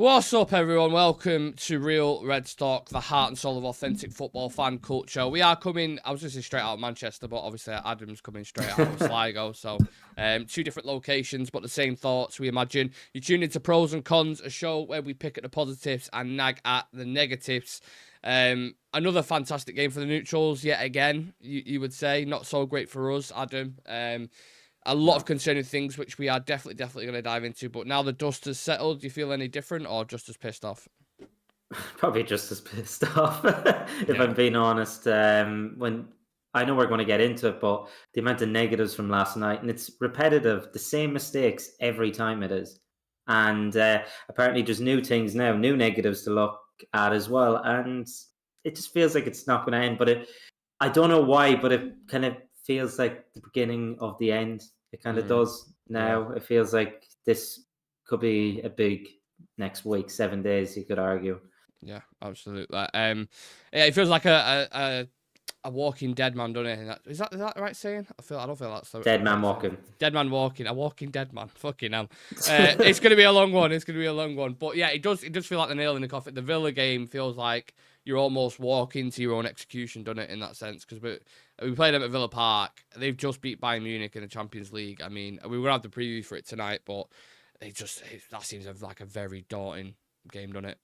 What's up, everyone? Welcome to Real Red Stock, the heart and soul of authentic football fan culture. We are coming, I was going to say straight out of Manchester, but obviously Adam's coming straight out of Sligo. So, two different locations, but the same thoughts, we imagine. You tune into Pros and Cons, a show where we pick at the positives and nag at the negatives. Another fantastic game for the neutrals, yet again, you would say. Not so great for us, Adam. A lot of concerning things, which we are definitely going to dive into. But now the dust has settled, do you feel any different or just as pissed off? Probably just as pissed off, if I'm being honest. When I know we're going to get into it, but the amount of negatives from last night, and it's repetitive, the same mistakes every time it is. And apparently there's new things now, new negatives to look at as well. And it just feels like it's not going to end. But I don't know why, but it kind of feels like the beginning of the end. It kind of does now. Yeah. It feels like this could be a big next week, 7 days, you could argue. Yeah, absolutely. Yeah, it feels like a walking dead man, doesn't it? Is that the right saying? I don't feel that's the dead man right walking. Saying. Dead man walking, a walking dead man. Fucking hell. It's gonna be a long one. It's gonna be a long one. But yeah, it does feel like the nail in the coffin. The Villa game feels like you're almost walking to your own execution, doesn't it? In that sense, because we played them at Villa Park. They've just beat Bayern Munich in the Champions League. I mean, we will have the preview for it tonight, but that seems like a very daunting game, doesn't it?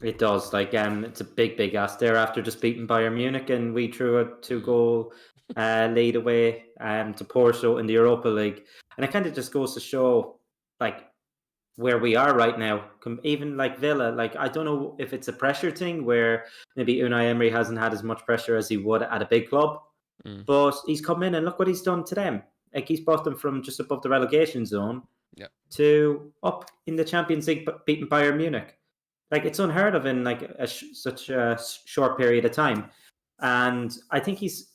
It does. It's a big ask there after just beating Bayern Munich, and we threw a 2-goal lead away to Porto in the Europa League. And it kind of just goes to show, where we are right now. Even like Villa, I don't know if it's a pressure thing where maybe Unai Emery hasn't had as much pressure as he would at a big club, but he's come in and look what he's done to them. He's brought them from just above the relegation zone to up in the Champions League, beating Bayern Munich. It's unheard of in such a short period of time. And I think he's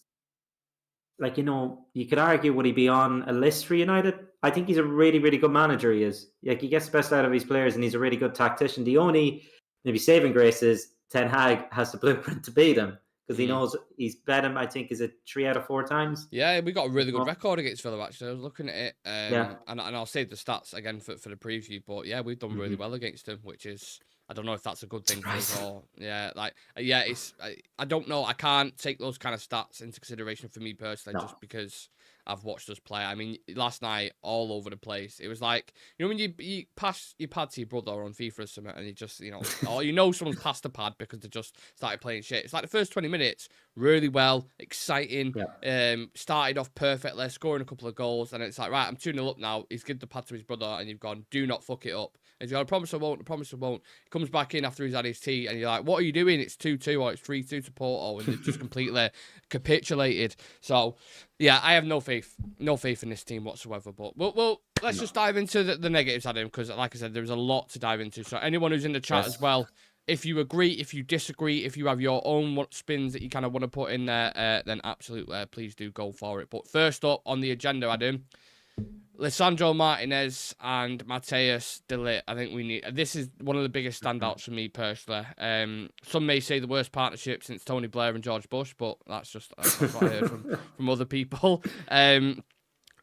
you could argue, would he be on a list for United? I think he's a really, really good manager. He is. He gets the best out of his players, and he's a really good tactician. The only maybe saving grace is Ten Hag has the blueprint to beat him because he knows he's bet him, I think, is it 3 out of 4 times? Yeah, we got a really good record against Villa, actually. I was looking at it, and I'll save the stats again for the preview, but yeah, we've done really well against him, which is, I don't know if that's a good thing for us or, it's, I don't know. I can't take those kind of stats into consideration for me personally, just because I've watched us play. I mean, last night, all over the place. It was like, when you pass your pad to your brother on FIFA or something, and you just, or someone's passed the pad because they just started playing shit. It's like the first 20 minutes, really well, exciting, started off perfectly, scoring a couple of goals, and it's like, right, I'm 2-0 up now. He's given the pad to his brother, and you've gone, do not fuck it up. And he's gone, I promise I won't, He comes back in after he's had his tea, and you're like, what are you doing? It's 2-2 or it's 3-2 to Porto, and they've just completely capitulated. So, yeah, I have no faith in this team whatsoever. But let's just dive into the negatives, Adam, because like I said, there's a lot to dive into. So anyone who's in the chat as well, if you agree, if you disagree, if you have your own spins that you kind of want to put in there, then absolutely, please do go for it. But first up on the agenda, Adam, Lisandro Martinez and Matheus de Ligt. I think this is one of the biggest standouts for me personally. Some may say the worst partnership since Tony Blair and George Bush, but that's what I heard from other people.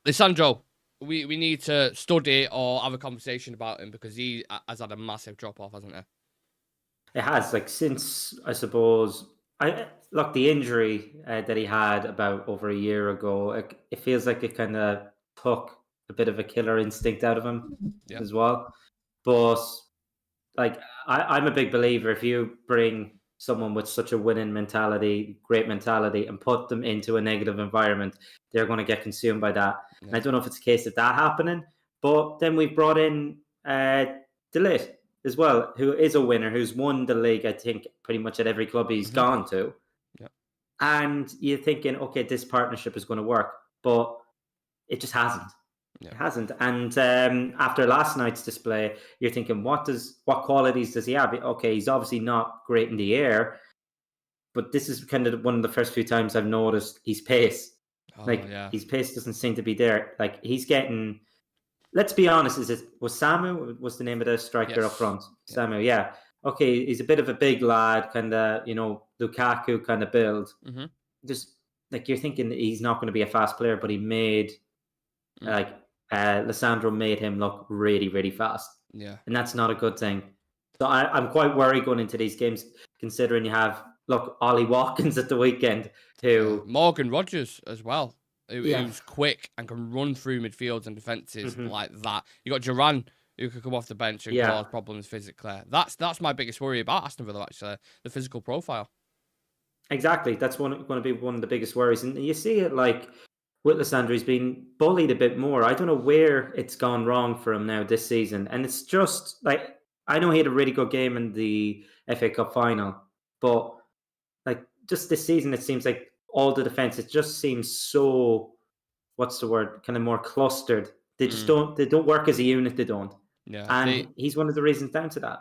Lisandro, we need to study or have a conversation about him because he has had a massive drop off, hasn't he? It has, since I suppose the injury that he had about over a year ago. It feels like it kind of took a bit of a killer instinct out of him as well. But I'm a big believer, if you bring someone with such a winning mentality, great mentality, and put them into a negative environment, they're going to get consumed by that. Yeah. And I don't know if it's a case of that happening, but then we've brought in de Ligt as well, who is a winner, who's won the league, I think, pretty much at every club he's gone to. Yeah. And you're thinking, okay, this partnership is going to work, but it just hasn't. Yeah. It hasn't. And after last night's display, you're thinking, what qualities does he have? Okay, he's obviously not great in the air, but this is kind of one of the first few times I've noticed his pace. His pace doesn't seem to be there. He's getting, let's be honest, was Samu was the name of the striker up front? Yeah. Samu, yeah. Okay, he's a bit of a big lad, kind of, Lukaku kind of build. Just you're thinking that he's not going to be a fast player, but he made Lissandro made him look really, really fast. Yeah. And that's not a good thing. So I'm quite worried going into these games, considering you have, Ollie Watkins at the weekend, who... Morgan Rogers as well, Yeah. who's quick and can run through midfields and defences Mhm. like that. You got Duran, who could come off the bench and cause problems physically. That's my biggest worry about Aston Villa, actually, the physical profile. Exactly. That's going to be one of the biggest worries. And you see it with Lissandro, he's been bullied a bit more. I don't know where it's gone wrong for him now this season. And it's just I know he had a really good game in the FA Cup final, but just this season, it seems like all the defense, it just seems so, what's the word, kind of more clustered. They just they don't work as a unit, they don't. Yeah. And he's one of the reasons down to that.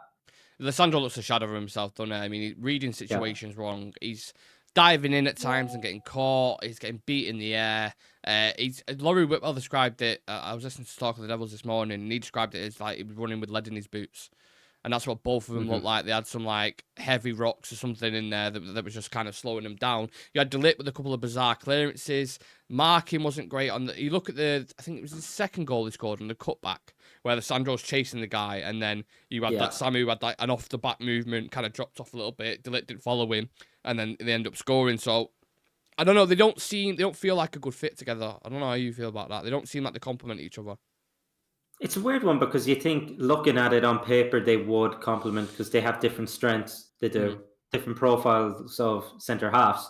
Lissandro looks a shadow of himself, doesn't he? I mean, reading situations wrong. He's diving in at times and getting caught. He's getting beat in the air. Laurie Whitwell described it. I was listening to Talk of the Devils this morning, and he described it as like he was running with lead in his boots. And that's what both of them looked like. They had some heavy rocks or something in there that was just kind of slowing them down. You had Delit with a couple of bizarre clearances. Marking wasn't great on the... You look at I think it was the second goal he scored on the cutback, where Sandro's chasing the guy, and then you had that Samu who had an off-the-back movement, kind of dropped off a little bit. Delit didn't follow him, and then they end up scoring. So, I don't know. They don't feel like a good fit together. I don't know how you feel about that. They don't seem like they complement each other. It's a weird one because you think, looking at it on paper, they would complement because they have different strengths. They do different profiles of centre halves,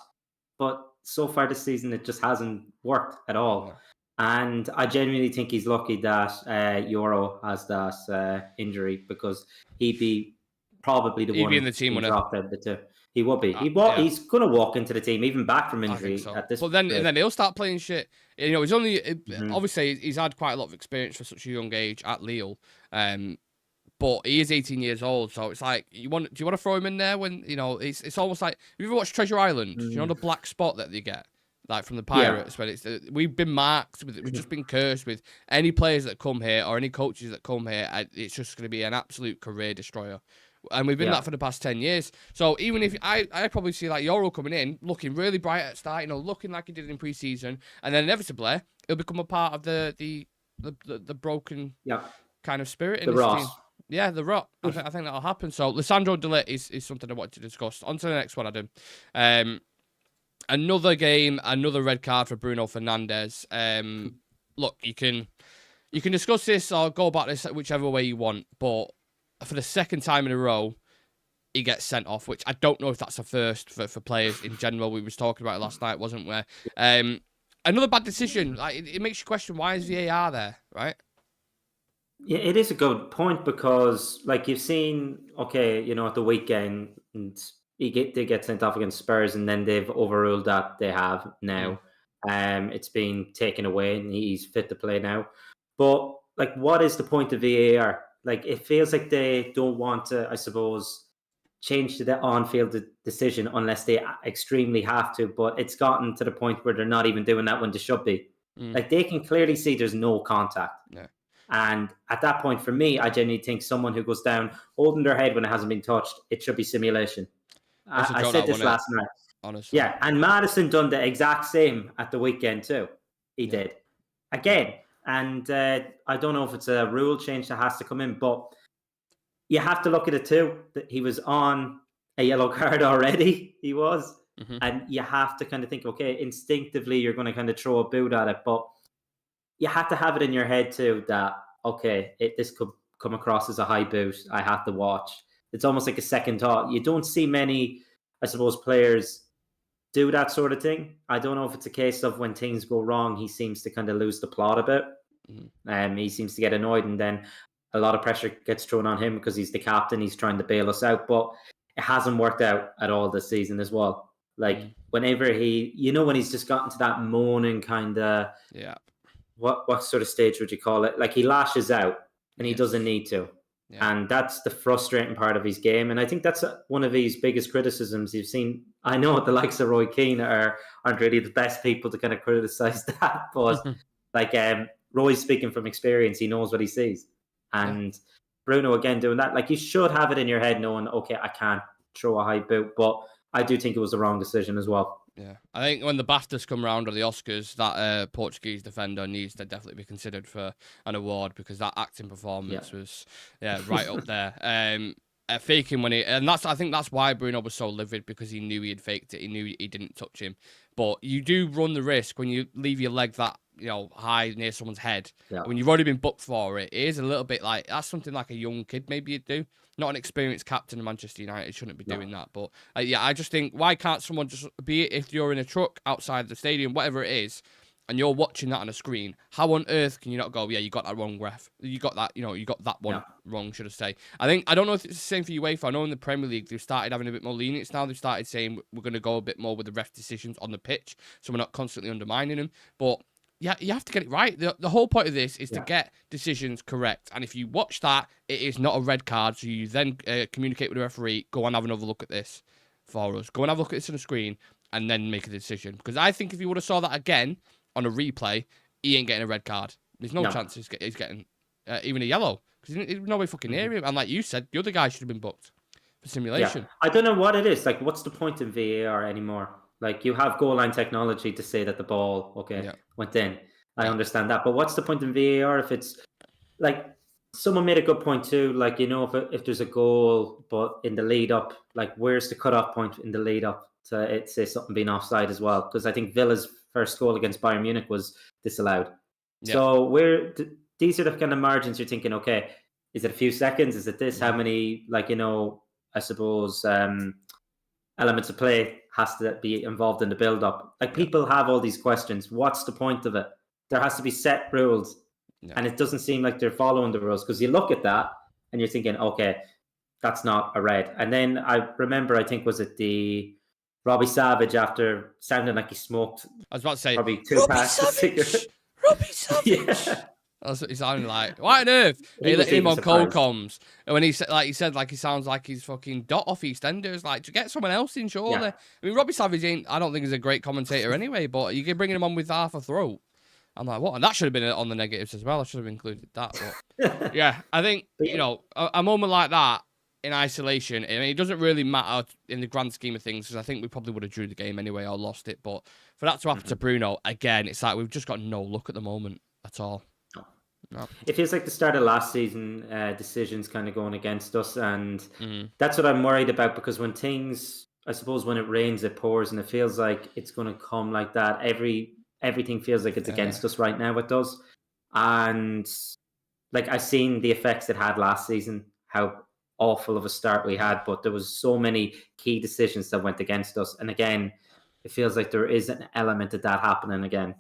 but so far this season it just hasn't worked at all. No. And I genuinely think he's lucky that Euro has that injury, because he'd be probably the one be in the team dropped out of the two. He will be. He's going to walk into the team, even back from injury at this. But then he'll start playing shit. You know, he's only obviously he's had quite a lot of experience for such a young age at Lille, but he is 18 years old. So it's like, do you want to throw him in there when it's almost like, have you ever watched Treasure Island? Do you know the black spot that they get from the Pirates? When we've been marked with, we've just been cursed with any players that come here or any coaches that come here. It's just going to be an absolute career destroyer. And we've been that for the past 10 years. So even if I probably see Euro coming in, looking really bright at start, looking like he did in pre-season, and then inevitably he'll become a part of the broken kind of spirit in this team. Yeah, the rot. I think that'll happen. So Lissandro Delit is something I wanted to discuss. On to the next one, Adam. Another game, another red card for Bruno Fernandes. Look, you can discuss this or go about this whichever way you want, but for the second time in a row, he gets sent off, which I don't know if that's a first for players in general. We was talking about it last night, wasn't we? Another bad decision. It makes you question, why is VAR there, right? Yeah, it is a good point, because you've seen, at the weekend, and they get sent off against Spurs, and then they've overruled that. They have now. It's been taken away, and he's fit to play now. But what is the point of VAR? It feels like they don't want to, I suppose, change to the on-field decision unless they extremely have to. But it's gotten to the point where they're not even doing that when they should be. They can clearly see there's no contact. Yeah. And at that point, for me, I genuinely think someone who goes down holding their head when it hasn't been touched, it should be simulation. I said this last night. Honestly. Yeah, and Maddison done the exact same at the weekend too. He did. Again. And I don't know if it's a rule change that has to come in, but you have to look at it too. That he was on a yellow card already. He was. And you have to kind of think, okay, instinctively you're going to kind of throw a boot at it, but you have to have it in your head too that, okay, this could come across as a high boot. I have to watch. It's almost like a second thought. You don't see many, I suppose, players do that sort of thing. I don't know if it's a case of when things go wrong, he seems to kind of lose the plot a bit. He seems to get annoyed, and then a lot of pressure gets thrown on him because he's the captain. He's trying to bail us out, but it hasn't worked out at all this season as well. Whenever when he's just gotten to that moaning kind of, what sort of stage would you call it? He lashes out, and he doesn't need to. Yeah. And that's the frustrating part of his game. And I think that's one of his biggest criticisms you've seen. I know the likes of Roy Keane aren't really the best people to kind of criticize that. But Roy's speaking from experience. He knows what he sees. And Bruno, again, doing that. You should have it in your head knowing, okay, I can't throw a high boot. But I do think it was the wrong decision as well. Yeah, I think when the BAFTAs come round or the Oscars, that Portuguese defender needs to definitely be considered for an award because that acting performance was right up there. Faking when and I think that's why Bruno was so livid, because he knew he had faked it. He knew he didn't touch him. But you do run the risk when you leave your leg that high near someone's head. Yeah. When you've already been booked for it, it is a little bit like that's something like a young kid maybe you'd do. Not an experienced captain of Manchester United shouldn't be doing that. But I just think, why can't someone just be it if you're in a truck outside the stadium, whatever it is, and you're watching that on a screen? How on earth can you not go, yeah, you got that wrong, ref? You got that, you got that one wrong, should I say? I don't know if it's the same for UEFA. I know in the Premier League they've started having a bit more lenience now. They've started saying we're going to go a bit more with the ref decisions on the pitch, so we're not constantly undermining them. But yeah, you have to get it right. The whole point of this is to get decisions correct. And if you watch that, it is not a red card. So you then communicate with the referee, go and have another look at this for us. Go and have a look at this on the screen and then make a decision. Because I think if you would have saw that again on a replay, he ain't getting a red card. There's no chance he's getting even a yellow. Because there's no way fucking near him. And like you said, the other guy should have been booked for simulation. Yeah. I don't know what it is. Like, what's the point in VAR anymore? Like, you have goal line technology to say that the ball, went in. I understand that. But what's the point in VAR if it's, like, someone made a good point too. Like, if there's a goal, but in the lead up, like, where's the cutoff point in the lead up to say something being offside as well? Because I think Villa's first goal against Bayern Munich was disallowed. Yeah. So these are the kind of margins you're thinking, okay, is it a few seconds? Is it this? How many, I suppose, elements of play has to be involved in the build-up? Like, people have all these questions. What's the point of it? There has to be set rules, and it doesn't seem like they're following the rules, because you look at that and you're thinking, okay, that's not a red. And then I remember, I think, was it the Robbie Savage, after sounding like he smoked? I was about to say, probably 2 packs of cigarettes. Robbie Savage. Yeah. That's what he sounded like. Why on earth? He let him on cold comms. And when he said, he sounds like he's fucking Dot off EastEnders. Like, to get someone else in, surely. Yeah. I mean, Robbie Savage I don't think he's a great commentator anyway, but you can bring him on with half a throat. I'm like, what? And that should have been on the negatives as well. I should have included that. But yeah, I think, a moment like that in isolation, I mean, it doesn't really matter in the grand scheme of things, because I think we probably would have drew the game anyway or lost it. But for that to happen to Bruno, again, it's like we've just got no luck at the moment at all. No. It feels like the start of last season, decisions kind of going against us. And that's what I'm worried about, because when things, I suppose, when it rains, it pours, and it feels like it's going to come like that. Everything feels like it's against us right now. It does. And like, I've seen the effects it had last season, how awful of a start we had, but there was so many key decisions that went against us. And again, it feels like there is an element of that happening again.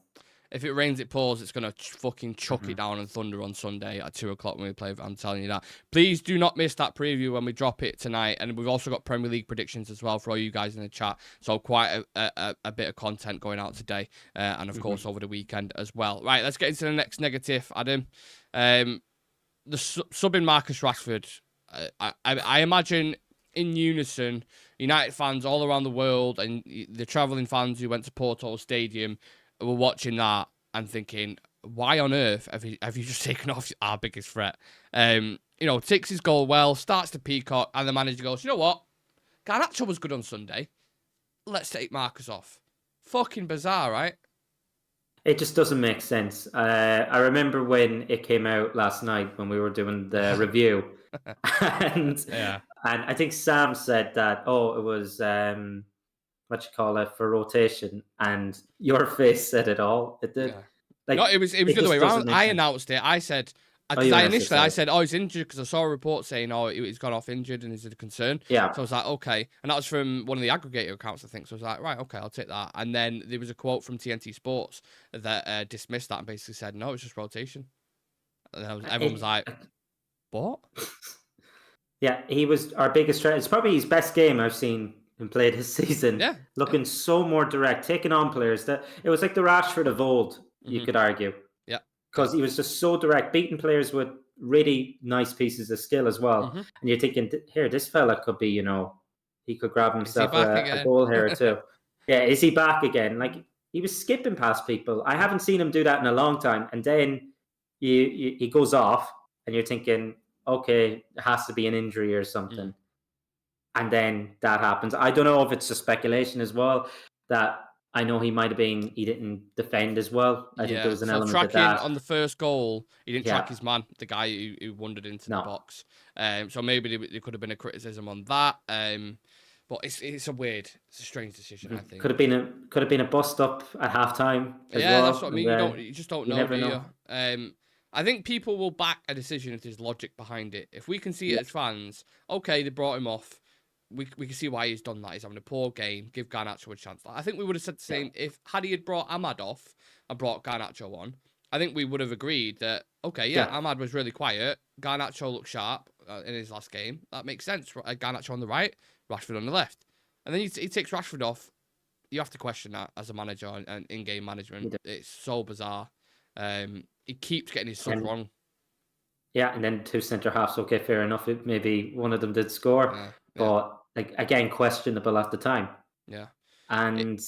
If it rains, it pours. It's going to fucking chuck it down and thunder on Sunday at 2 o'clock when we play. I'm telling you that. Please do not miss that preview when we drop it tonight. And we've also got Premier League predictions as well for all you guys in the chat. So quite a bit of content going out today. And of course over the weekend as well. Right, let's get into the next negative, Adam. The subbing Marcus Rashford. I imagine in unison, United fans all around the world and the travelling fans who went to Porto Stadium were watching that and thinking, why on earth have you just taken off our biggest threat? Takes his goal well, starts to peacock, and the manager goes, you know what? Garnacho was good on Sunday. Let's take Marcus off. Fucking bizarre, right? It just doesn't make sense. I remember when it came out last night when we were doing the review. And I think Sam said that, it was... for rotation, and your face said it all. It did. Yeah. Like, no, it was the other way around. I announced it. I said, I said, he's injured, because I saw a report saying, he's gone off injured and is a concern. Yeah. So I was like, okay. And that was from one of the aggregator accounts, I think. So I was like, right, okay, I'll take that. And then there was a quote from TNT Sports that dismissed that and basically said, no, it's just rotation. And everyone was like, what? Yeah, he was our biggest threat. It's probably his best game I've seen him play this season. Yeah. Looking so more direct, taking on players. That it was like the Rashford of old, you could argue. Yeah. Because he was just so direct, beating players with really nice pieces of skill as well. And you're thinking, here, this fella could be, he could grab himself a goal here too. Yeah, is he back again? Like, he was skipping past people. I haven't seen him do that in a long time. And then he goes off, and you're thinking, okay, it has to be an injury or something. And then that happens. I don't know if it's just speculation as well. that I know he didn't defend as well. I think there was an So element of tracking that. on the first goal, he didn't track Yeah, his man, the guy who wandered into the no. box. So maybe there could have been a criticism on that. But it's it's a strange decision, I think. Could have been a bust up at halftime as Yeah, well. that's what I And mean. then You just don't you know, never do you? know. I think people will back a decision if there's logic behind it. If we can see it as fans, okay, they brought him off. We can see why he's done that. He's having a poor game. Give Garnacho a chance. I think we would have said the same if he had brought Ahmad off and brought Garnacho on. I think we would have agreed that okay, yeah, Ahmad was really quiet. Garnacho looked sharp in his last game. That makes sense. Garnacho on the right, Rashford on the left, and then he takes Rashford off. You have to question that as a manager and in-game management. It's so bizarre. He keeps getting his stuff wrong. Yeah, and then 2 centre halves. Okay, fair enough. Maybe one of them did score, but like again, questionable at the time. Yeah, and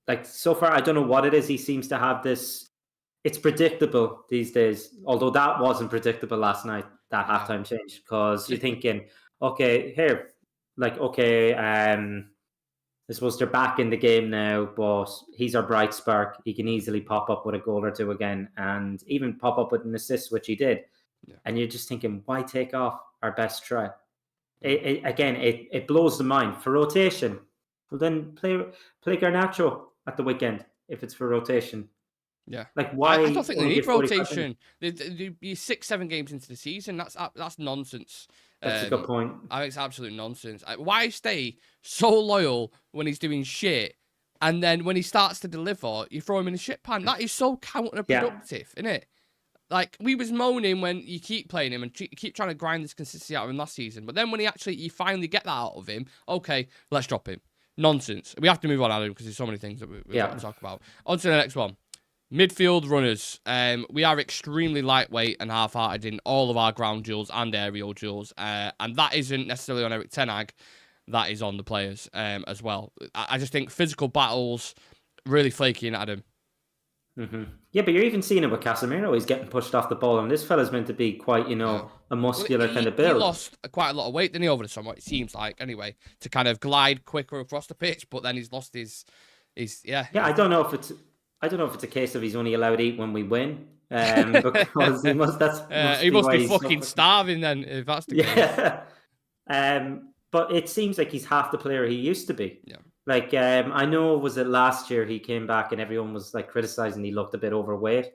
like so far, I don't know what it is. He seems to have this. It's predictable these days, although that wasn't predictable last night. That halftime change, because you're thinking, okay, here, like okay, I suppose they're back in the game now, but he's our bright spark. He can easily pop up with a goal or two again, and even pop up with an assist, which he did. Yeah. And you're just thinking, why take off our best try? It blows the mind. For rotation, well then play Garnacho at the weekend if it's for rotation. Yeah, like why? I don't think they need rotation. They'd be 6-7 games into the season. That's nonsense. That's a good point. I think it's absolute nonsense. Why stay so loyal when he's doing shit, and then when he starts to deliver, you throw him in a shit pan? That is so counterproductive, isn't it? Like, we was moaning when you keep playing him and keep trying to grind this consistency out of him last season, but then when you finally get that out of him, okay, let's drop him. Nonsense. We have to move on, Adam, because there's so many things that we've got to talk about. On to the next one. Midfield runners. We are extremely lightweight and half-hearted in all of our ground duels and aerial duels, and that isn't necessarily on Erik ten Hag. That is on the players as well. I just think physical battles, really flaky in Adam. Yeah, but you're even seeing it with Casemiro. He's getting pushed off the ball, and this fella's meant to be quite, a muscular kind of build. He lost quite a lot of weight, didn't he, over the summer? It seems like, anyway, to kind of glide quicker across the pitch. But then he's lost his. Yeah, I don't know if it's a case of he's only allowed to eat when we win, because he must. He must be fucking starving then, if that's the case. But it seems like he's half the player he used to be. Yeah. Like, I know, was it last year he came back and everyone was like criticizing he looked a bit overweight.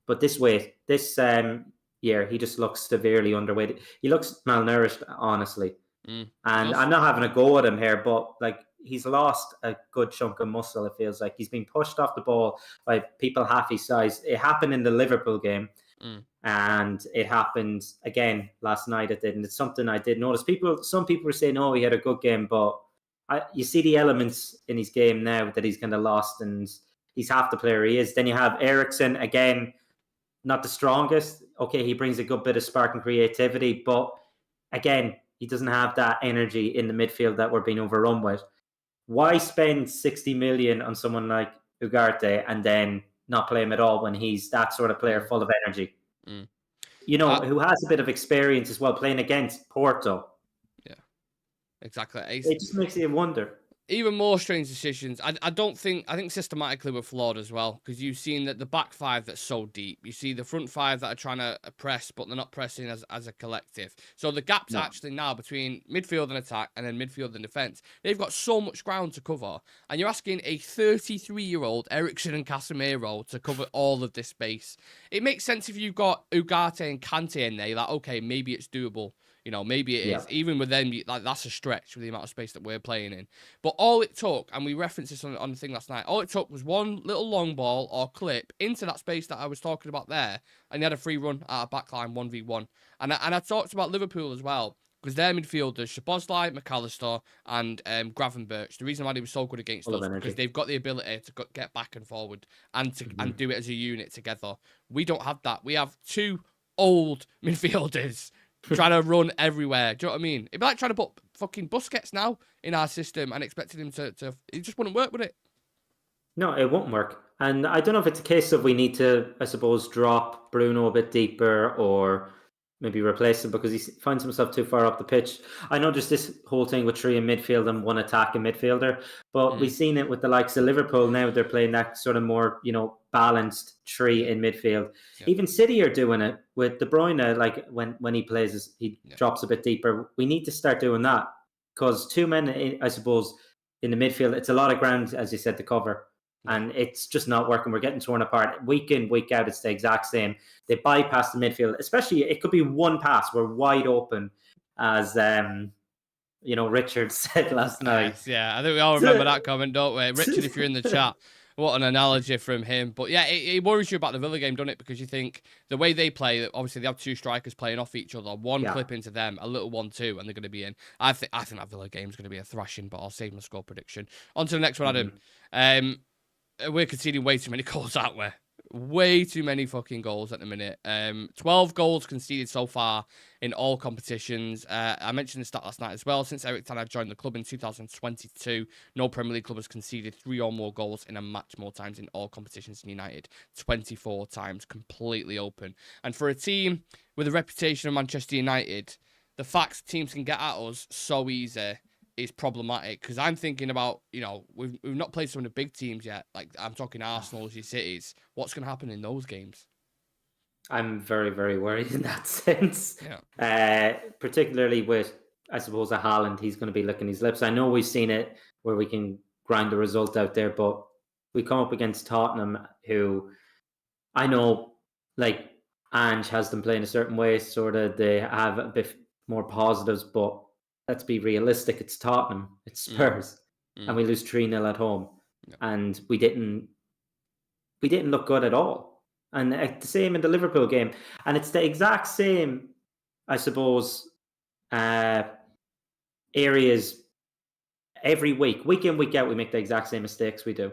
But this year he just looks severely underweight. He looks malnourished, honestly. And I'm not having a go at him here, but like, he's lost a good chunk of muscle. It feels like he's being pushed off the ball by people half his size. It happened in the Liverpool game. And it happened again last night. It did, and it's something I did notice. Some people were saying, "Oh, he had a good game," but you see the elements in his game now that he's kind of lost, and he's half the player he is. Then you have Eriksen again, not the strongest. Okay, he brings a good bit of spark and creativity, but again, he doesn't have that energy in the midfield that we're being overrun with. Why spend 60 million on someone like Ugarte and then not play him at all when he's that sort of player full of energy? Who has a bit of experience as well, playing against Porto. Yeah, exactly. It just makes you wonder. Even more strange decisions. I think systematically we're flawed as well, because you've seen that the back five that's so deep. You see the front five that are trying to press, but they're not pressing as a collective. So the gap's actually now between midfield and attack and then midfield and defence. They've got so much ground to cover, and you're asking a 33-year-old Eriksen and Casemiro to cover all of this space. It makes sense if you've got Ugarte and Kante in there. You're like, okay, maybe it's doable. Maybe it is. Even with them, that's a stretch with the amount of space that we're playing in. But all it took, and we referenced this on the thing last night, all it took was one little long ball or clip into that space that I was talking about there, and you had a free run at a backline 1v1. And I talked about Liverpool as well, because their midfielders, Szoboszlai, McAllister, and Gravenberch, the reason why they were so good against us, because they've got the ability to get back and forward and do it as a unit together. We don't have that. We have two old midfielders trying to run everywhere. Do you know what I mean? It'd be like trying to put fucking Busquets now in our system and expecting him to it just wouldn't work, would it? No, it won't work. And I don't know if it's a case of we need to, I suppose, drop Bruno a bit deeper, or maybe replace him because he finds himself too far up the pitch. I know there's this whole thing with 3 in midfield and 1 attacking midfielder, but we've seen it with the likes of Liverpool. Now they're playing that sort of more, balanced 3 in midfield. Yeah. Even City are doing it with De Bruyne. Like when he plays, he drops a bit deeper. We need to start doing that because 2 men, I suppose, in the midfield, it's a lot of ground, as you said, to cover. And it's just not working. We're getting torn apart. Week in, week out, it's the exact same. They bypass the midfield, especially it could be one pass. We're wide open, as Richard said last night. Yes, yeah, I think we all remember that comment, don't we? Richard, if you're in the chat, what an analogy from him. But yeah, it worries you about the Villa game, doesn't it? Because you think the way they play, obviously they have 2 strikers playing off each other, one clip into them, a little 1-2, and they're going to be in. I think that Villa game is going to be a thrashing, but I'll save my score prediction. On to the next one, Adam. We're conceding way too many goals, aren't we? Way too many fucking goals at the minute. 12 goals conceded so far in all competitions. I mentioned the stat last night as well. Since Eric Ten Hag joined the club in 2022, no Premier League club has conceded 3 or more goals in a match more times in all competitions in United. 24 times, completely open. And for a team with a reputation of Manchester United, the fact teams can get at us so easy is problematic, because I'm thinking about, we've not played some of the big teams yet. Like, I'm talking Arsenal, your Cities. What's going to happen in those games? I'm very, very worried in that sense. Yeah. Particularly with, I suppose, a Haaland, he's going to be licking his lips. I know we've seen it where we can grind the result out there, but we come up against Tottenham, who I know, like, Ange has them playing a certain way, sort of. They have a bit more positives, but let's be realistic. It's Tottenham, it's Spurs, and we lose 3-0 at home, and we didn't look good at all. And the same in the Liverpool game, and it's the exact same, I suppose, areas every week in, week out. We make the exact same mistakes we do,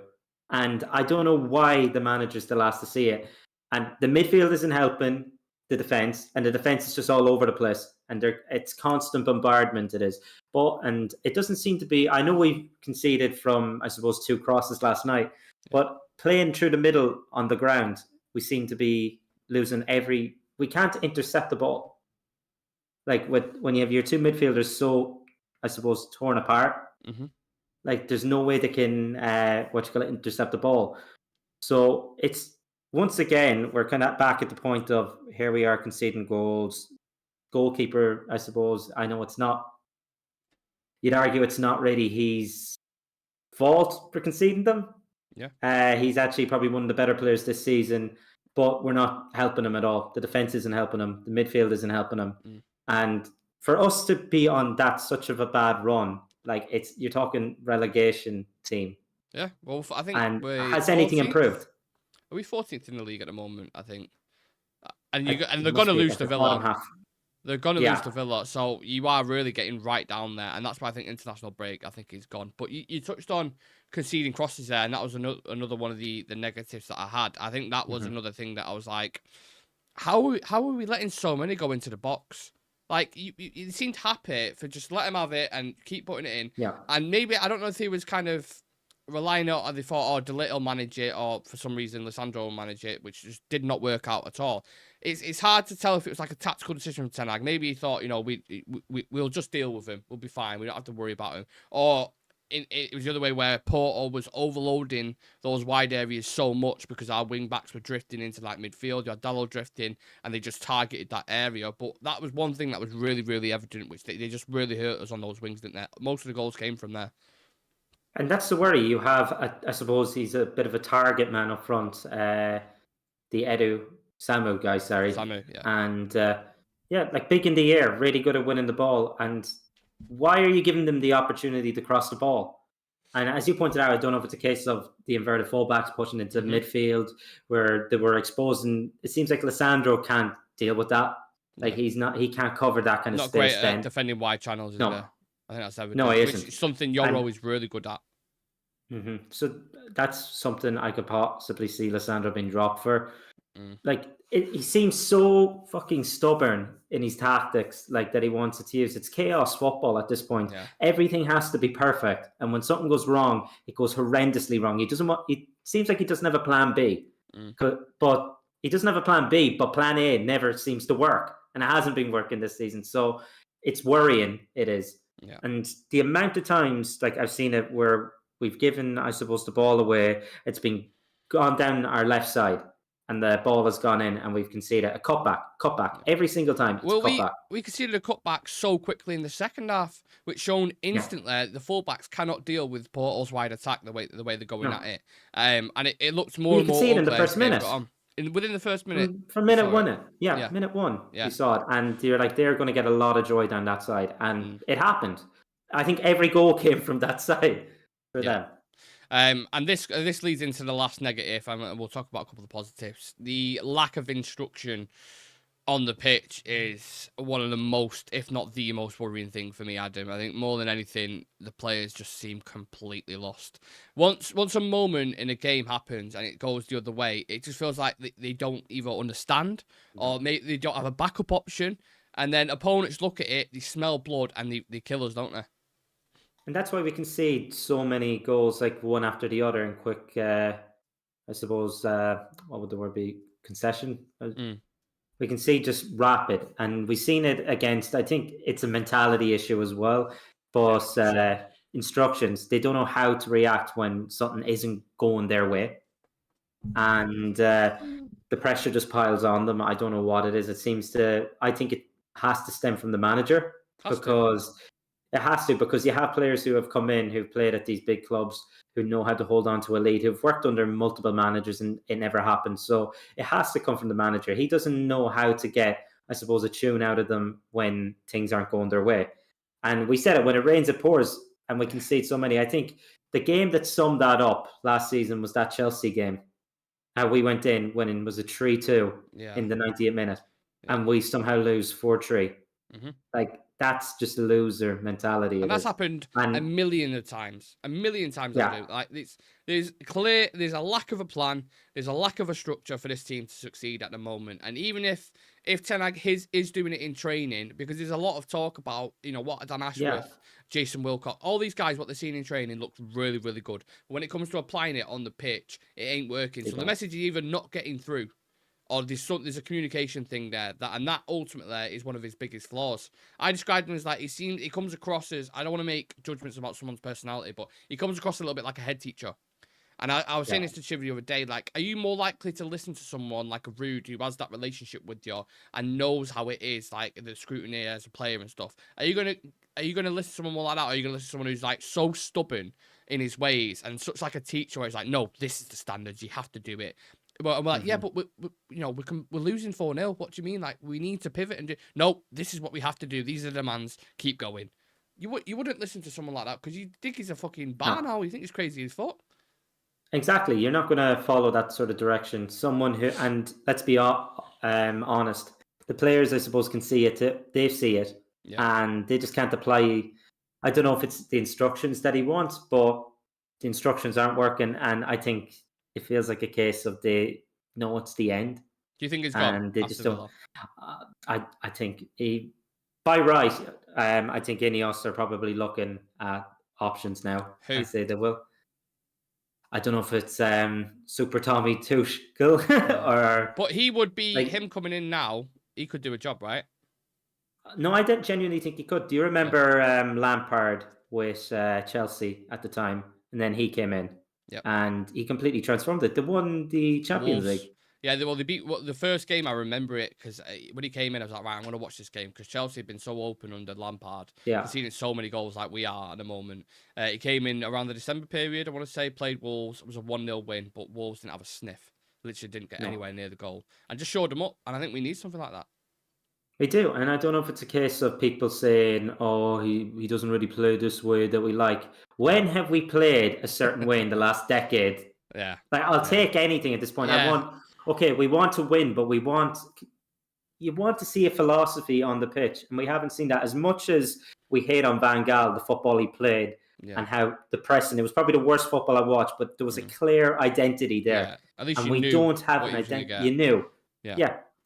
and I don't know why the manager's the last to see it. And the midfield isn't helping the defense, and the defense is just all over the place, and it's constant bombardment. It is, and it doesn't seem to be. I know we conceded from, I suppose, 2 crosses last night, but playing through the middle on the ground, we seem to be losing we can't intercept the ball. Like when you have your 2 midfielders so, I suppose, torn apart, like there's no way they can intercept the ball. So it's, once again, we're kind of back at the point of, here we are conceding goals. Goalkeeper, I suppose, I know it's not, you'd argue it's not really his fault for conceding them. Yeah. He's actually probably one of the better players this season, but we're not helping him at all. The defense isn't helping him. The midfield isn't helping him. And for us to be on that such of a bad run, like, you're talking relegation team. Yeah, well, I think. And has anything improved? Are we 14th in the league at the moment, I think? And they're going to lose to Villa. They're going to lose to Villa. So you are really getting right down there. And that's why I think international break, I think, is gone. But you touched on conceding crosses there, and that was another one of the negatives that I had. I think that was another thing that I was like, how are we letting so many go into the box? Like, you seemed happy for just let him have it and keep putting it in. Yeah. And maybe, I don't know if he was kind of relying on, or they thought, De Ligt will manage it, or for some reason Lisandro will manage it, which just did not work out at all. It's hard to tell if it was like a tactical decision from Ten Hag. Maybe he thought, we'll just deal with him. We'll be fine. We don't have to worry about him. Or it was the other way, where Porto was overloading those wide areas so much because our wing backs were drifting into like midfield. You had Dalot drifting, and they just targeted that area. But that was one thing that was really, really evident, which they just really hurt us on those wings, didn't they? Most of the goals came from there. And that's the worry. You have, I suppose, he's a bit of a target man up front. The Samu guy, sorry. Samu, yeah. And like big in the air, really good at winning the ball. And why are you giving them the opportunity to cross the ball? And as you pointed out, I don't know if it's a case of the inverted fullbacks pushing into midfield, where they were exposing. It seems like Lisandro can't deal with that. Like he can't cover that kind of space. Not great at defending wide channels, is there? I think that's everything. No, he isn't. Which is something Euro is really good at. So that's something I could possibly see Lisandro being dropped for. Like, he seems so fucking stubborn in his tactics, like, that he wants it to use. It's chaos football at this point. Yeah. Everything has to be perfect, and when something goes wrong, it goes horrendously wrong. It seems like he doesn't have a plan B, but he doesn't have a plan B. But plan A never seems to work. and it hasn't been working this season. So it's worrying. It is. Yeah. And the amount of times, like I've seen it, where we've given, I suppose, the ball away, it's been gone down our left side, and the ball has gone in, and we've conceded a cutback every single time. It's Well, cutback. we conceded a cutback so quickly in the second half, which shown instantly the fullbacks cannot deal with Porto's wide attack the way they're going at it. And it looks more and more. You can see it in the first minute. Within the first minute. From minute one, minute one, you saw it, and you're like, they're going to get a lot of joy down that side, and it happened. I think every goal came from that side for them. And this leads into the last negative, and we'll talk about a couple of positives. The lack of instruction on the pitch is one of the most, if not the most worrying thing for me, Adam. I think more than anything, the players just seem completely lost. Once a moment in a game happens and it goes the other way, it just feels like they don't either understand or maybe they don't have a backup option. And then opponents look at it, they smell blood, and they kill us, don't they? And that's why we concede so many goals, like one after the other, in quick, I suppose, what would the word be? Concession? We can see just rapid, and we've seen it against, I think it's a mentality issue as well, but instructions, they don't know how to react when something isn't going their way, and the pressure just piles on them. I don't know what it is. I think it has to stem from the manager, because you have players who have come in, who've played at these big clubs, who know how to hold on to a lead, who've worked under multiple managers, and it never happened. So it has to come from the manager. He doesn't know how to get, I suppose, a tune out of them when things aren't going their way. And we said it, when it rains, it pours, and we concede so many. I think the game that summed that up last season was that Chelsea game. How we went in winning, was a 3-2 in the 90th minute, and we somehow lose 4-3. Like, that's just a loser mentality. And that's happened a million times. A million times. Yeah. Like, there's a lack of a plan. There's a lack of a structure for this team to succeed at the moment. And even if Ten Hag is doing it in training, because there's a lot of talk about, what Dan Ashworth, Jason Wilcock, all these guys, what they're seeing in training looks really, really good. But when it comes to applying it on the pitch, it ain't working. So the message is either not getting through, or there's a communication thing there, and that ultimately is one of his biggest flaws. I described him as like, he comes across as, I don't want to make judgments about someone's personality, but he comes across a little bit like a head teacher. And I was saying this to Chiv the other day, like, are you more likely to listen to someone like a Rude who has that relationship with you and knows how it is, like the scrutiny as a player and stuff? Are you gonna listen to someone more like that, or are you gonna listen to someone who's like so stubborn in his ways and such like a teacher where he's like, no, this is the standards, you have to do it. But we're like, yeah, but we're losing 4-0. What do you mean? Like, we need to pivot and do. No, this is what we have to do. These are the demands. Keep going. You wouldn't listen to someone like that because you think he's a fucking bar now. You think he's crazy as fuck. Exactly. You're not going to follow that sort of direction. Someone who, and let's be honest, the players, I suppose, can see it. They see it, and they just can't apply. I don't know if it's the instructions that he wants, but the instructions aren't working, and I think it feels like a case of they know it's the end. Do you think it's gone? And they just don't. I think by right, I think Ineos are probably looking at options now. Who? I say they will. I don't know if it's Super Tommy Tuchel or. But he would be, like, him coming in now. He could do a job, right? No, I don't genuinely think he could. Do you remember Lampard with Chelsea at the time, and then he came in? Yep. And he completely transformed it. They won the Champions League. Yeah, they beat the first game. I remember it because when he came in, I was like, right, I'm going to watch this game because Chelsea had been so open under Lampard. Yeah. Conceding so many goals like we are at the moment. He came in around the December period, I want to say, played Wolves. It was a 1-0 win, but Wolves didn't have a sniff. Literally didn't get anywhere near the goal. And just showed them up. And I think we need something like that. We do, and I don't know if it's a case of people saying, "Oh, he doesn't really play this way that we like." When have we played a certain way in the last decade? Yeah, like I'll take anything at this point. Yeah. We want to win, but you want to see a philosophy on the pitch, and we haven't seen that. As much as we hate on Van Gaal, the football he played, and how the pressing, it was probably the worst football I watched, but there was a clear identity there. Yeah. At least and we don't have an identity. You knew,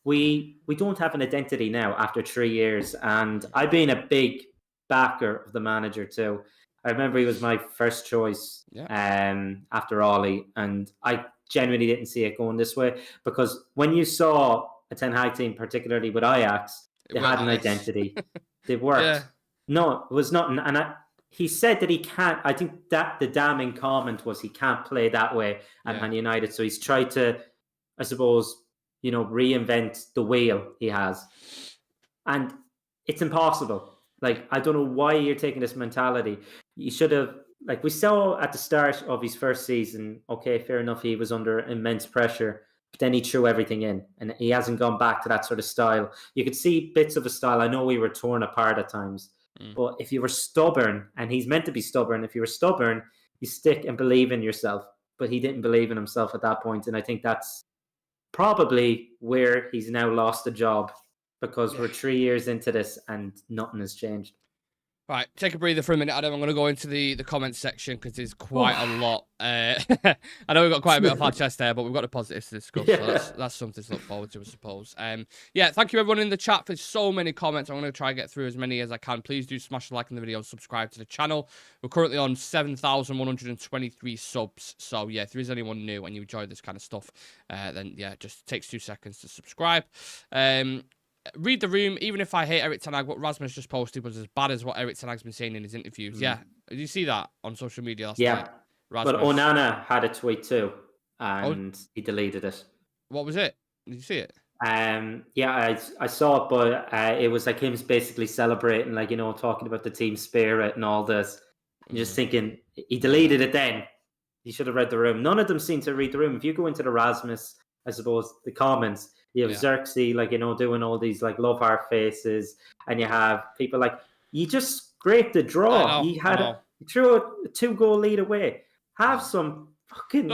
We don't have an identity now after 3 years, and I've been a big backer of the manager too. I remember he was my first choice after Ollie, and I genuinely didn't see it going this way, because when you saw a Ten Hag team, particularly with Ajax, They had an identity. They worked. Yeah. No, it was not. And he said that he can't. I think that the damning comment was he can't play that way at Man United. So he's tried to, I suppose, reinvent the wheel he has. And it's impossible. Like, I don't know why you're taking this mentality. You should have, like we saw at the start of his first season, okay, fair enough, he was under immense pressure, but then he threw everything in and he hasn't gone back to that sort of style. You could see bits of a style. I know we were torn apart at times, but if you were stubborn, and he's meant to be stubborn, if you were stubborn, you stick and believe in yourself. But he didn't believe in himself at that point, and I think that's probably where he's now lost a job, because we're 3 years into this and nothing has changed. Right, take a breather for a minute, Adam. I'm going to go into the comments section because there's quite a lot. I know we've got quite a bit of our chest there, but we've got the positives to discuss. So that's something to look forward to, I suppose. Thank you everyone in the chat for so many comments. I'm going to try and get through as many as I can. Please do smash a like on the video and subscribe to the channel. We're currently on 7,123 subs. So yeah, if there is anyone new and you enjoy this kind of stuff, then yeah, just takes 2 seconds to subscribe. Read the room. Even if I hate Erik ten Hag, what Rasmus just posted was as bad as what Erik ten Hag's been saying in his interviews. Yeah, did you see that on social media last night? But Onana had a tweet too, and he deleted it. What was it? Did you see it? I saw it, but it was like him basically celebrating, like, talking about the team spirit and all this. I'm just thinking, he deleted it then. He should have read the room. None of them seem to read the room. If you go into the Rasmus, I suppose, the comments, you have Xerxes, like, doing all these, like, love heart faces, and you have people like, you just scraped the draw. He threw a 2-goal lead away. Have some fucking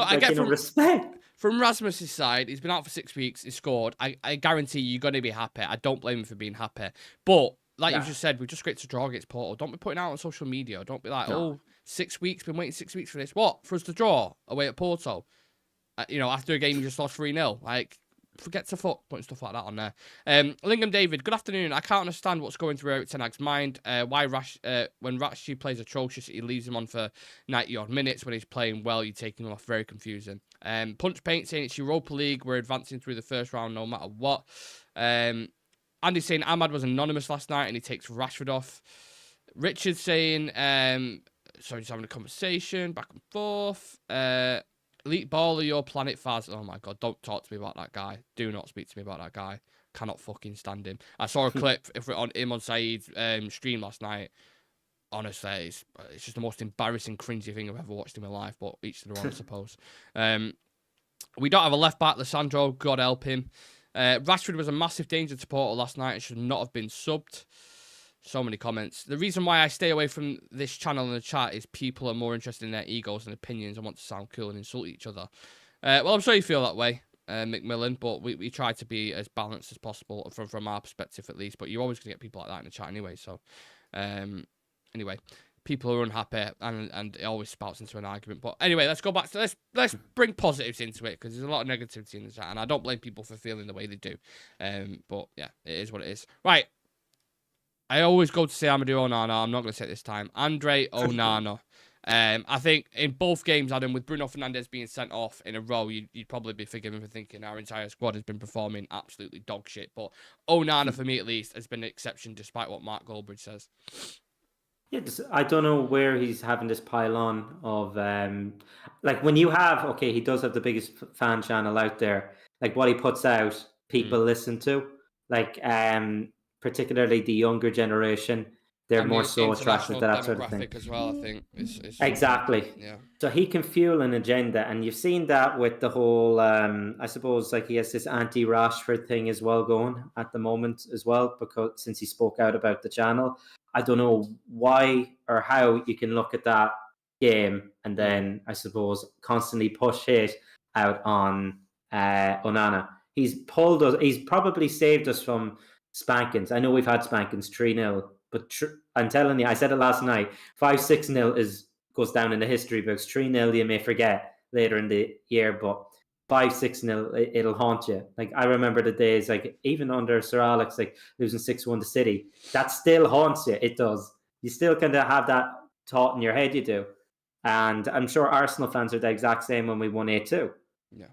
respect. From Rasmus's side, he's been out for 6 weeks. He scored. I guarantee you're going to be happy. I don't blame him for being happy. But like you just said, we just scraped a draw against Porto. Don't be putting out on social media. Don't be like, 6 weeks, been waiting 6 weeks for this. What? For us to draw away at Porto? After a game you just lost 3-0. Like, forget to putting stuff like that on there. Lingham David, good afternoon. I can't understand what's going through Erik ten Hag's mind. Why when Rashi plays atrocious, he leaves him on for 90-odd minutes. When he's playing well, you take him off. Very confusing. Punch Paint saying it's Europa League. We're advancing through the first round no matter what. Andy saying Ahmad was anonymous last night and he takes Rashford off. Richard saying, just having a conversation, back and forth. Elite baller, your planet Faz. Oh my god, don't talk to me about that guy. Do not speak to me about that guy. Cannot fucking stand him. I saw a clip on him on Saeed's stream last night. Honestly, it's just the most embarrassing, cringy thing I've ever watched in my life, but each to their own, I suppose. We don't have a left back, Lissandro. God help him. Rashford was a massive danger to Porto last night. It should not have been subbed. So many comments. The reason why I stay away from this channel in the chat is people are more interested in their egos and opinions and want to sound cool and insult each other. Well, I'm sure you feel that way, Macmillan, but we try to be as balanced as possible from our perspective at least. But you're always going to get people like that in the chat anyway. So, anyway, people are unhappy and it always spouts into an argument. But anyway, let's go back to let's bring positives into it because there's a lot of negativity in the chat, and I don't blame people for feeling the way they do. But yeah, it is what it is. Right. I always go to say Amadou Onana. I'm not going to say it this time. Andre Onana. I think in both games, Adam, with Bruno Fernandes being sent off in a row, you'd probably be forgiven for thinking our entire squad has been performing absolutely dog shit. But Onana, for me at least, has been an exception despite what Mark Goldbridge says. Yeah, I don't know where he's having this pile on of, like when you have, okay, he does have the biggest fan channel out there. Like what he puts out, people listen to. Like, particularly the younger generation, they're more so attracted to that sort of thing. As well, I think. Exactly. Yeah. So he can fuel an agenda, and you've seen that with the whole. I suppose like he has this anti-Rashford thing as well going at the moment as well, because since he spoke out about the channel, I don't know why or how you can look at that game and then I suppose constantly push hate out on Onana. He's pulled us. He's probably saved us from spankings. I know we've had spankings 3-0, but I'm telling you, I said it last night, 5-6-0 goes down in the history books. 3-0 you may forget later in the year, but 5-6-0 it'll haunt you. Like I remember the days, like even under Sir Alex, like losing 6-1 to City, that still haunts you. It does. You still kind of have that thought in your head. You do, and I'm sure Arsenal fans are the exact same when we won 8-2. Yeah,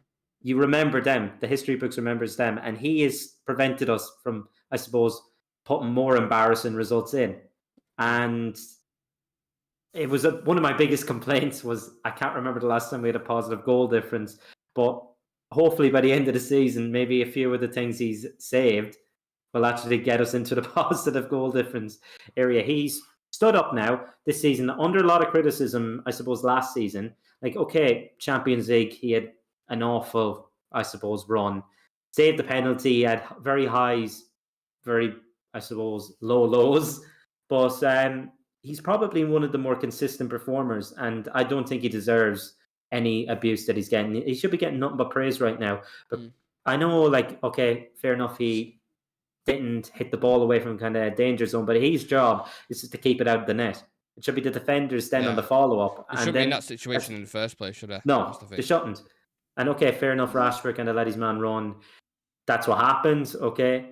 you remember them. The history books remembers them, and he has prevented us from, I suppose, putting more embarrassing results in. And it was one of my biggest complaints was I can't remember the last time we had a positive goal difference, but hopefully by the end of the season, maybe a few of the things he's saved will actually get us into the positive goal difference area. He's stood up now this season under a lot of criticism, I suppose, last season. Like, okay, Champions League, he had an awful, I suppose, run. Saved the penalty, he had very highs, very, I suppose, low lows. But he's probably one of the more consistent performers, and I don't think he deserves any abuse that he's getting. He should be getting nothing but praise right now. But I know, like, okay, fair enough, he didn't hit the ball away from kind of danger zone, but his job is just to keep it out of the net. It should be the defenders then on the follow-up. It shouldn't be in that situation in the first place, should it? No, they shouldn't. And okay, fair enough, Rashford kind of let his man run. That's what happened, okay?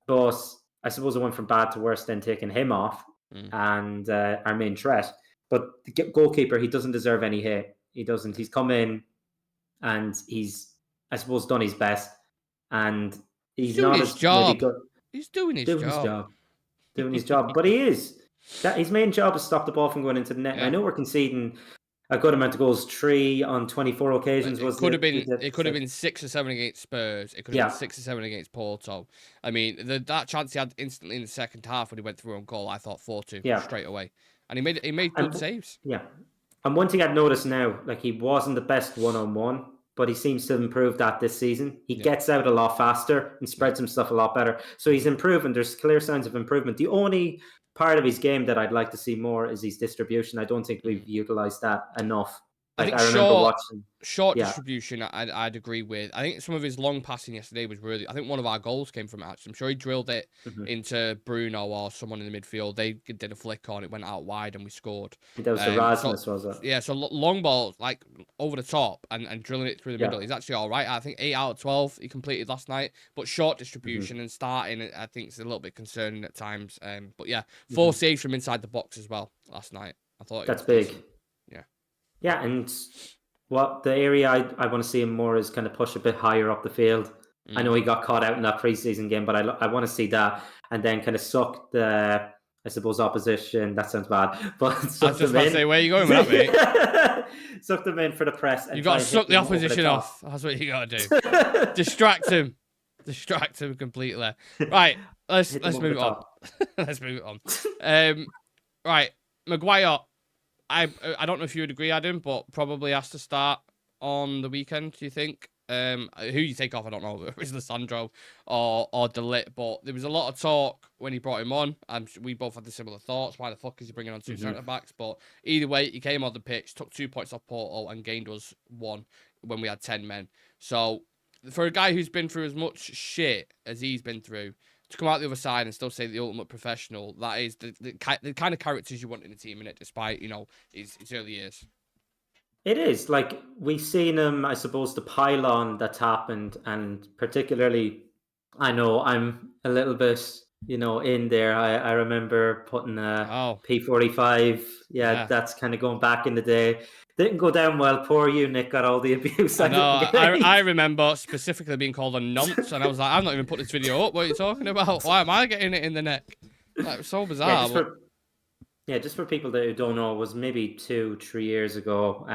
But I suppose it went from bad to worse then taking him off and our main threat. But the goalkeeper, he doesn't deserve any hate. He doesn't. He's come in and he's, I suppose, done his best. And he's doing not his as job. Good. He's doing his job. Doing his job. But he is. His main job is stop the ball from going into the net. Yeah. I know we're conceding a good amount of goals, 3 on 24 occasions. It could have been 6 or 7 against Spurs. It could have been 6 or 7 against Porto. I mean, that chance he had instantly in the second half when he went through on goal, I thought 4-2 straight away, and he made good saves. Yeah, and one thing I've noticed now, like he wasn't the best 1-on-1, but he seems to have improved that this season. He gets out a lot faster and spreads himself a lot better. So he's improving. There's clear signs of improvement. The only part of his game that I'd like to see more is his distribution. I don't think we've utilized that enough. Like, I remember watching short distribution. I'd agree with. I think some of his long passing yesterday was really. I think one of our goals came from it. Actually, I'm sure he drilled it into Bruno or someone in the midfield. They did a flick on it, went out wide, and we scored. That was Erasmus, was it? Yeah. So long balls, like over the top and drilling it through the middle. He's actually all right. I think 8 out of 12 he completed last night. But short distribution and starting, I think, is a little bit concerning at times. But yeah, 4 saves from inside the box as well last night. I thought that's big. Decent. Yeah, and what the area I want to see him more is kind of push a bit higher up the field. I know he got caught out in that preseason game, but I want to see that and then kind of suck the, I suppose, opposition. That sounds bad, but I was just about to say, where are you going with that, mate? Suck them in for the press. You got to suck the opposition off. That's what you got to do. Distract him completely. Right, let's move it on. Let's move it on. Right, Maguire. I don't know if you would agree, Adam, but probably has to start on the weekend, do you think? Who you take off, I don't know. It was Lissandro or De Ligt, but there was a lot of talk when he brought him on, and we both had the similar thoughts. Why the fuck is he bringing on 2 centre-backs? But either way, he came on the pitch, took 2 points off Porto, and gained us 1 when we had 10 men. So for a guy who's been through as much shit as he's been through, to come out the other side and still say the ultimate professional, that is the kind of characters you want in a team, innit, despite, his early years. It is. Like, we've seen him, I suppose, the pylon that's happened, and particularly, I know I'm a little bit, in there. I remember putting a P45. Yeah, that's kind of going back in the day. Didn't go down well. Poor you, Nick, got all the abuse. I remember specifically being called a nonce, and I was like, I've not even put this video up. What are you talking about? Why am I getting it in the neck? Like, so bizarre. Just for people that don't know, it was maybe 2-3 years ago.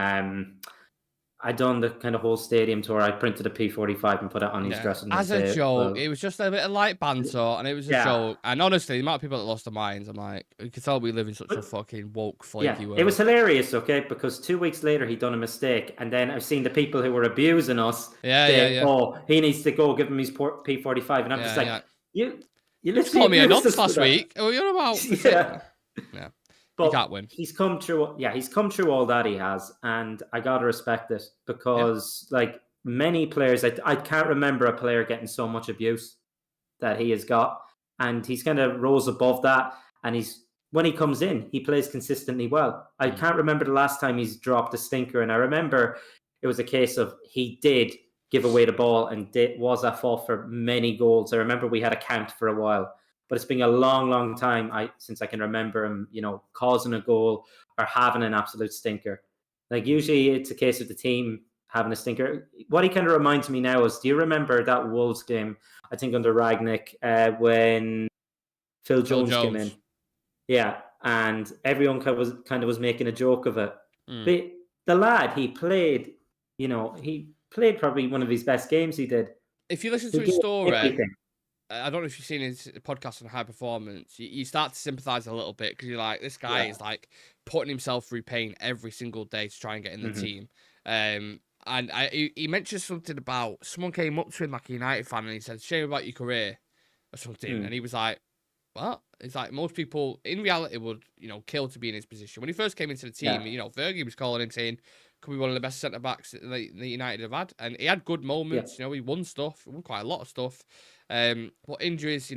I done the kind of whole stadium tour. I printed a P45 and put it on his dressing room. As a joke, it was just a bit of light banter, and it was a joke. And honestly, the amount of people that lost their minds, I'm like, you can tell we live in such a fucking woke, flaky world. It was hilarious, okay? Because 2 weeks later, he'd done a mistake, and then I've seen the people who were abusing us. Oh, he needs to go. Give him his P45, and I'm just like, you literally told me a nonce last week. What are you about? Yeah. But he can't win. He's come through. Yeah, he's come through all that he has, and I gotta respect it because, like many players, I can't remember a player getting so much abuse that he has got, and he's kind of rose above that. And when he comes in, he plays consistently well. I can't remember the last time he's dropped a stinker, and I remember it was a case of he did give away the ball and was at fault for many goals. I remember we had a count for a while. But it's been a long, long time since I can remember him, causing a goal or having an absolute stinker. Like, usually it's a case of the team having a stinker. What he kind of reminds me now is, do you remember that Wolves game, I think under Ragnick, when Phil Jones came in. Yeah, and everyone kind of was making a joke of it. But the lad, he played probably one of his best games he did. If you listen to his story, I don't know if you've seen his podcast on high performance, you start to sympathise a little bit because you're like, this guy is like putting himself through pain every single day to try and get in the team. And he mentioned something about someone came up to him like a United fan and he said, "Shame about your career," or something. And he was like, "What?" It's like most people in reality would, kill to be in his position. When he first came into the team, Fergie was calling him saying, could be one of the best centre backs that United have had. And he had good moments, he won stuff, he won quite a lot of stuff. But injuries,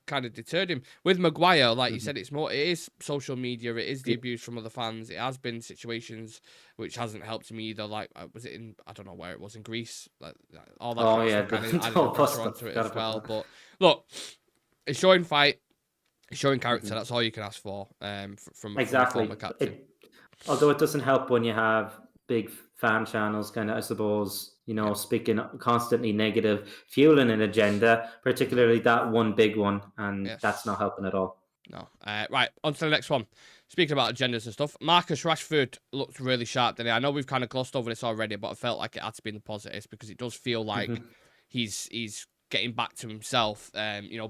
kind of deterred him. With Maguire, like you said, it is social media, it is the abuse from other fans. It has been situations which hasn't helped him either. Like, was it I don't know where it was, in Greece? Like, all that kind of stuff added pressure onto it as well. But look, it's showing fight. Showing character, that's all you can ask for from a former captain. Although it doesn't help when you have big fan channels kind of, I suppose, speaking constantly negative, fueling an agenda, particularly that one big one, and that's not helping at all. No. Right, on to the next one. Speaking about agendas and stuff, Marcus Rashford looked really sharp today. I know we've kind of glossed over this already, but I felt like it had to be in the positives because it does feel like he's getting back to himself,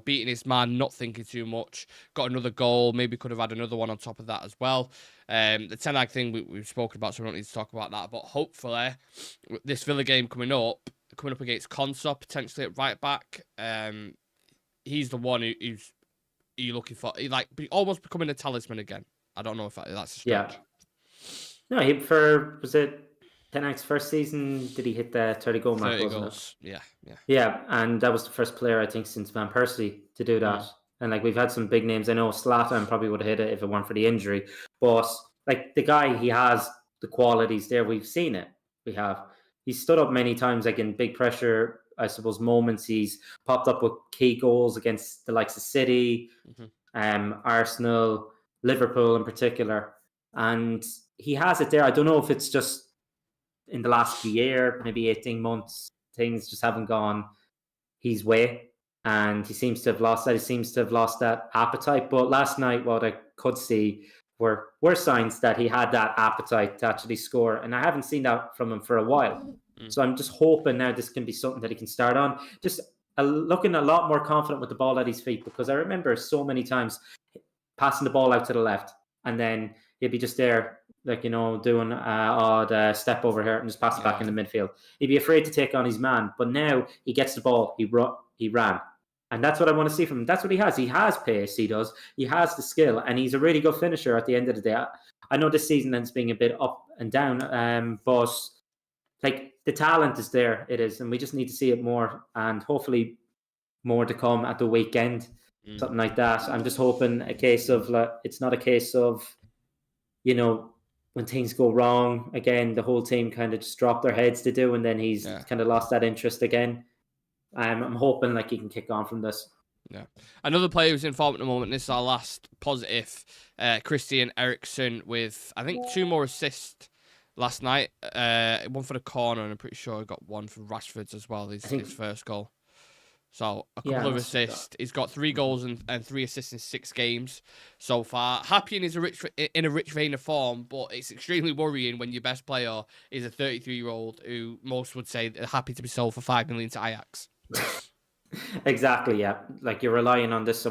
beating his man, not thinking too much, got another goal, maybe could have had another one on top of that as well. The Ten Hag thing we've spoken about, so we don't need to talk about that, but hopefully this Villa game coming up against Konsa, potentially at right back, he's the one who's you're looking for, almost becoming a talisman again. I don't know if that's a stretch. No, was it Ten Hag's first season, did he hit the 30 goal mark? 30 goals, yeah. Yeah, and that was the first player, I think, since Van Persie to do that. And we've had some big names. I know Zlatan probably would have hit it if it weren't for the injury. But the guy, he has the qualities there. We've seen it. He's stood up many times, in big pressure, I suppose, moments. He's popped up with key goals against the likes of City, Arsenal, Liverpool in particular. And he has it there. I don't know if it's just in the last year, maybe 18 months, things just haven't gone his way, and he seems to have lost that. He seems to have lost that appetite. But last night, what I could see were signs that he had that appetite to actually score, and I haven't seen that from him for a while. So I'm just hoping now this can be something that he can start on. Just looking a lot more confident with the ball at his feet, because I remember so many times passing the ball out to the left, and then he'd be just there, doing odd step over here and just pass it back in the midfield. He'd be afraid to take on his man, but now he gets the ball, he ran. And that's what I want to see from him. That's what he has. He has pace, he does. He has the skill, and he's a really good finisher at the end of the day. I know this season ends being a bit up and down, but the talent is there, it is, and we just need to see it more, and hopefully more to come at the weekend, something like that. I'm just hoping it's not a case of, when things go wrong again, the whole team kind of just drop their heads to do, and then he's kind of lost that interest again. I'm hoping he can kick on from this. Yeah. Another player who's in form at the moment, this is our last positive, Christian Eriksen, with, I think, 2 more assists last night. One for the corner, and I'm pretty sure he got one for Rashford's as well, his first goal. So a couple of assists. He's got 3 goals and 3 assists in 6 games so far. Happy in a rich vein of form, but it's extremely worrying when your best player is a 33-year-old who most would say they're happy to be sold for 5 million to Ajax. Exactly, yeah. You're relying on this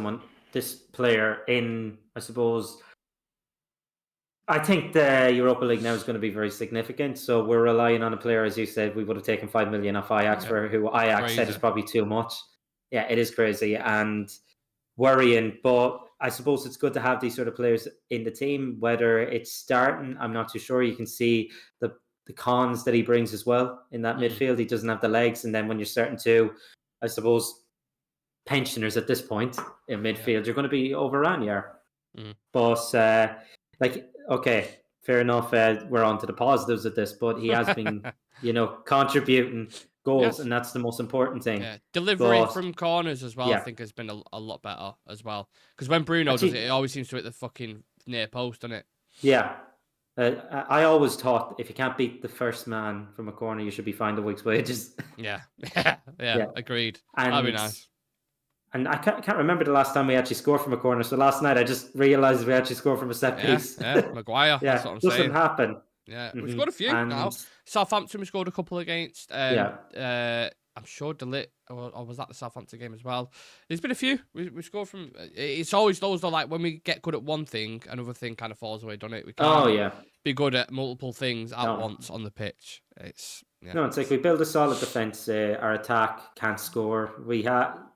player in, I suppose. I think the Europa League now is going to be very significant. So we're relying on a player, as you said, we would have taken 5 million off Ajax for who Ajax said is probably too much. Yeah, it is crazy and worrying. But I suppose it's good to have these sort of players in the team. Whether it's starting, I'm not too sure. You can see the cons that he brings as well in that midfield. He doesn't have the legs. And then when you're starting to, I suppose, pensioners at this point in midfield, you're going to be overrun, But okay, fair enough. We're on to the positives of this, but he has been, contributing goals, and that's the most important thing. Yeah, delivery from corners as well. I think has been a lot better as well. Because when Bruno does it always seems to hit the fucking near post, doesn't it? Yeah. I always thought if you can't beat the first man from a corner, you should be fined a week's wages. Yeah, agreed. That'd be nice. And I can't remember the last time we actually scored from a corner. So last night I just realised we actually scored from a set piece. Yeah, Maguire. That's what I'm Doesn't saying. happen. Yeah, we've scored a few now. Southampton, we scored a couple against. I'm sure Delit, or was that the Southampton game as well? There's been a few. We scored from. It's always those though. Like when we get good at one thing, another thing kind of falls away, doesn't it? We can't be good at multiple things at once on the pitch. It's like we build a solid defense. Our attack can't score. We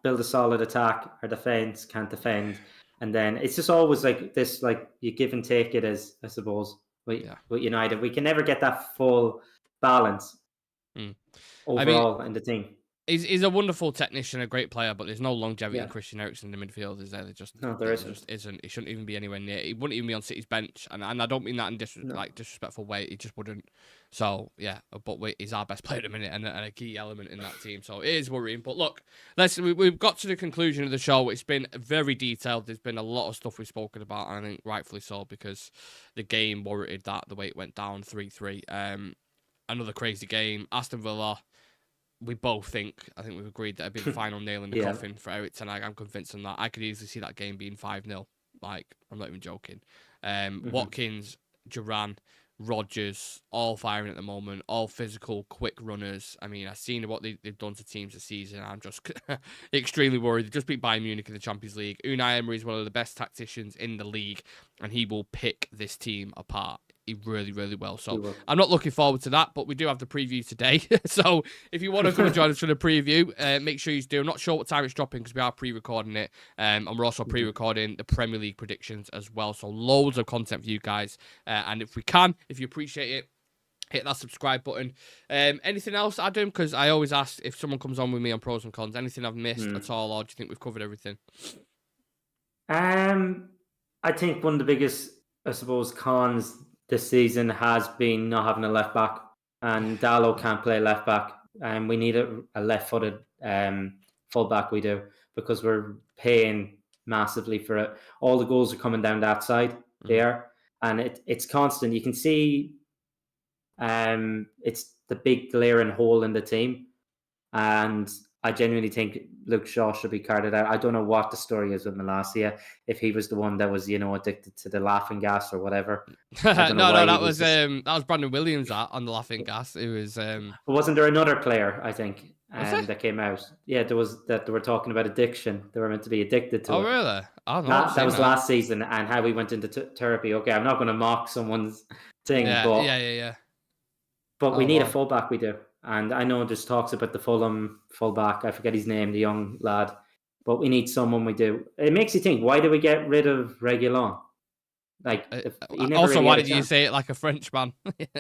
build a solid attack. Our defense can't defend, and then it's just always like this. Like you give and take it as, I suppose. With United, we can never get that full balance overall in the team. He's a wonderful technician, a great player, but there's no longevity in Christian Eriksen in the midfield, is there? There just isn't. He shouldn't even be anywhere near. He wouldn't even be on City's bench, and I don't mean that in disrespectful way. He just wouldn't. So yeah, but he's our best player at the minute and a key element in that team. So it is worrying. But look, we've got to the conclusion of the show. It's been very detailed. There's been a lot of stuff we've spoken about, and I think rightfully so because the game warranted that the way it went down 3-3. Another crazy game. Aston Villa. We both think, I think we've agreed that it'd be the final nail in the coffin for Erik Ten Hag. I'm convinced on that. I could easily see that game being 5-0. Like, I'm not even joking. Watkins, Duran, Rodgers, all firing at the moment, all physical, quick runners. I mean, I've seen what they've done to teams this season. I'm just extremely worried. They just beat Bayern Munich in the Champions League. Unai Emery is one of the best tacticians in the league, and he will pick this team apart. He really, really will. So I'm not looking forward to that, but we do have the preview today. So if you want to come and join us for the preview, make sure you do. I'm not sure what time it's dropping because we are pre-recording it. And we're also pre-recording the Premier League predictions as well. So loads of content for you guys. And if you appreciate it, hit that subscribe button. Anything else, Adam? Because I always ask if someone comes on with me on pros and cons, anything I've missed at all, or do you think we've covered everything? I think one of the biggest, I suppose, cons this season has been not having a left back, and Dallo can't play left back, and we need a left-footed full back. We do, because we're paying massively for it. All the goals are coming down that side there, and it's constant. You can see it's the big glaring hole in the team, and I genuinely think Luke Shaw should be carted out. I don't know what the story is with Malacia, if he was the one that was, addicted to the laughing gas or whatever. No, that was Brandon Williams on the laughing gas. It was. Wasn't there another player, I think, that came out? Yeah, there was, that they were talking about addiction. They were meant to be addicted to it. Oh, really? Oh, no, that was last season, and how we went into therapy. Okay, I'm not going to mock someone's thing, but yeah. But we need a fullback, we do. And I know there's talks about the Fulham fullback. I forget his name, the young lad. But we need someone, we do. It makes you think, why did we get rid of Reguilon? Like, also, why did you say it like a Frenchman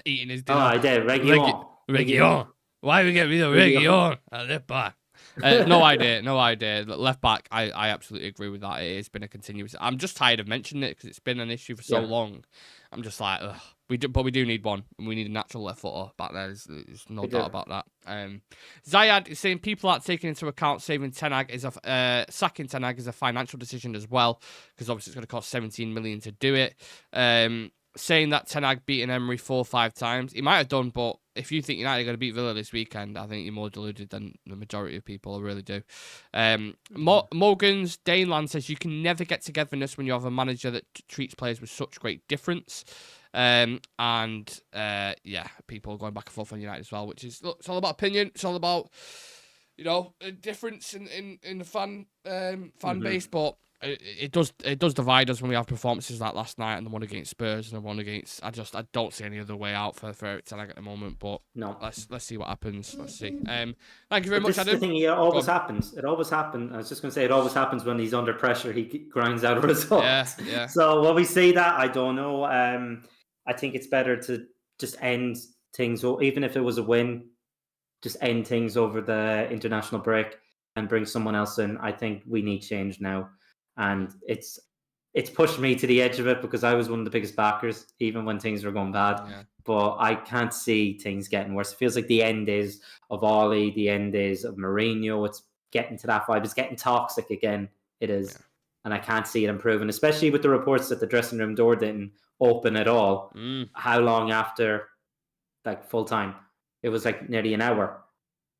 eating his dinner? Oh, I did. Reguilon. Why did we get rid of Reguilon? Left back. No idea. Left back, I absolutely agree with that. It has been a continuous. I'm just tired of mentioning it because it's been an issue for so long. I'm just like, ugh. We do need one. We need a natural left footer back there. There's no doubt about that. Zayad is saying people aren't taking into account sacking Ten Hag is a financial decision as well, because obviously it's going to cost 17 million to do it. Saying that Ten Hag beaten Emery 4 or 5 times, he might have done, but if you think United are going to beat Villa this weekend, I think you're more deluded than the majority of people. I really do. Morgan's Daneland says you can never get togetherness when you have a manager that treats players with such great difference. People going back and forth on United as well, which is, look, it's all about opinion. It's all about, a difference in the fan base, but it does divide us when we have performances like last night and the one against Spurs and the one against. I don't see any other way out for Erik Ten Hag at the moment. But no, let's see what happens. Let's see. Thank you very much, Adam. The thing, it always happens. It always happens. I was just going to say, it always happens when he's under pressure. He grinds out a result. Yeah. So will we see that? I don't know. I think it's better to just end things, even if it was a win, just end things over the international break and bring someone else in. I think we need change now. And it's pushed me to the edge of it because I was one of the biggest backers, even when things were going bad. Yeah. But I can't see things getting worse. It feels like the end is of Ollie, the end is of Mourinho. It's getting to that vibe. It's getting toxic again. It is. Yeah. And I can't see it improving, especially with the reports that the dressing room door didn't open at all. How long after, like, full time? It was like nearly an hour.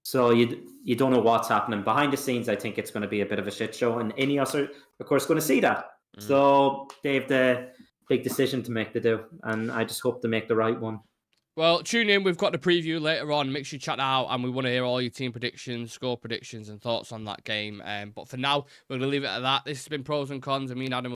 So you don't know what's happening behind the scenes. I think it's going to be a bit of a shit show, and Ineos are, of course, going to see that. So they have the big decision to make to do, and I just hope they make the right one. Well, tune in. We've got the preview later on. Make sure you check that out, and we want to hear all your team predictions, score predictions, and thoughts on that game. But for now, we're going to leave it at that. This has been Pros and Cons, and me and Adam